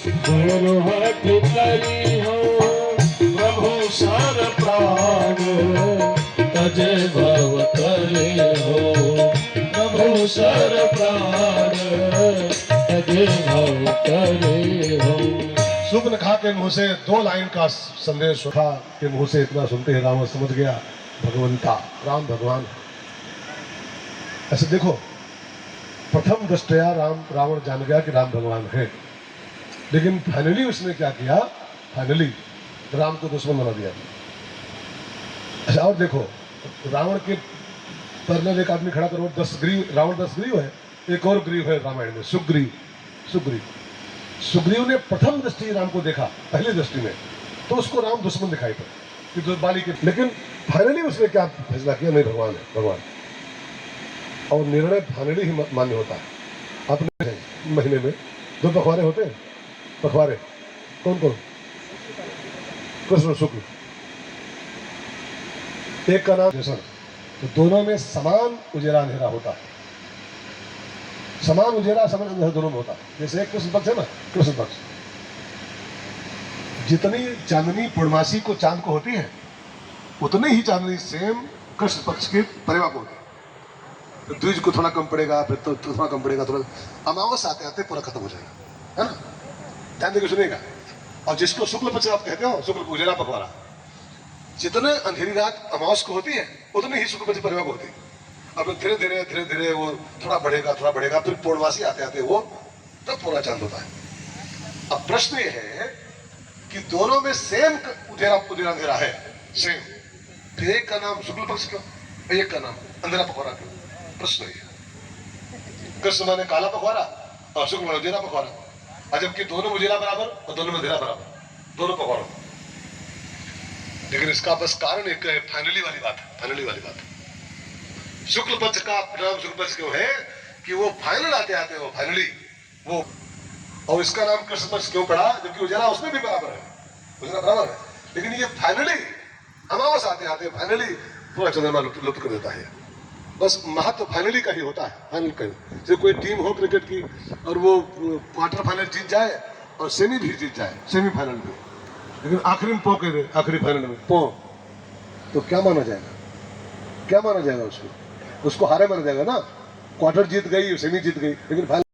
दोनों हाथ करी हो प्रभु सर प्राण, तजे भव करे हो प्रभु सर प्राण, तजे भव करे हो। सुपनखा के मुंह से 2 लाइन का संदेश सुखा के मुंह से इतना सुनते ही रावण समझ गया भगवंता राम भगवान। ऐसे देखो, प्रथम दृष्टया रावण जान गया कि राम भगवान है, लेकिन फाइनली उसने क्या किया, फाइनली राम को दुश्मन बना दिया। अच्छा और देखो, रावण के पैरेलल एक आदमी खड़ा करो, 10 ग्रीव, रावण 10 ग्रीव है, एक और ग्रीव है रामायण में, सुग्रीव। सुग्रीव ने प्रथम दृष्टि राम को देखा, पहली दृष्टि में, तो उसको राम दुश्मन दिखाई पड़ा कि जो बाली के, लेकिन फाइनली उसने क्या फैसला किया, नहीं भगवान है भगवान। और निर्णय फाइनली ही मान्य होता है। अपने महीने में 2 पखवाड़े होते हैं, पखवाड़े कौन कौन, कृष्ण शुक्ल, एक का नाम जैसा, तो दोनों में समान उजेला अंधेरा होता है, समान उजेला समान अंधेरा दोनों में होता है। जैसे एक कृष्ण पक्ष है ना, कृष्ण पक्ष, जितनी चांदनी पूर्णमासी को चांद को होती है, उतनी ही चांदनी सेम कृष्ण पक्ष के परिवार को होती है। तो द्विज को थोड़ा कम पड़ेगा, फिर तो थोड़ा कम पड़ेगा, थोड़ा अमावस आते आते पूरा खत्म हो जाएगा, है ना, ध्यान देकर सुनेगा। और जिसको शुक्ल पक्ष आप कहते हो, शुक्ल उजेला पखवाड़ा, जितने अंधेरी रात अमावस को होती है, उतनी ही शुक्ल पक्ष परिवार को होती है। अब धीरे धीरे वो थोड़ा बढ़ेगा, फिर पूर्णवासी आते आते वो तब पूरा चांद होता है। अब प्रश्न ये है कि दोनों में सेम उजेला अंधेरा है, सेम, फिर एक का नाम शुक्ल पक्ष क्यों, एक का नाम अंधेरा पखवाड़ा क्यों? प्रश्न ये। कृष्ण माने काला पखवाड़ा और शुक्ल माने उजेला पखवाड़ा, जबकि दोनों उजेला बराबर और दोनों में अंधेरा बराबर, दोनों पखवाड़ों। लेकिन इसका बस कारण एक है, फाइनली वाली बात। शुक्ल पक्ष का नाम शुक्ल पक्ष क्यों है कि वो फाइनल आते आते वो फाइनली वो, और इसका नाम कृष्ण पक्ष क्यों पड़ा, जबकि उजाला उसमें भी बराबर है, उजाला बराबर है, लेकिन ये फाइनली अमावस आते आते फाइनली पूरा चंद्रमा लुप्त कर देता है। बस महत्व फाइनली का ही होता है, फाइनल का ही। जैसे कोई टीम हो क्रिकेट की और वो क्वार्टर फाइनल जीत जाए और सेमी भी जीत जाए, सेमीफाइनल में, लेकिन आखिरी में पो कह दे, आखिरी फाइनल में पो, तो क्या माना जाएगा उसको हारे माना जाएगा ना। क्वार्टर जीत गई, सेमी जीत गई, लेकिन फाइनल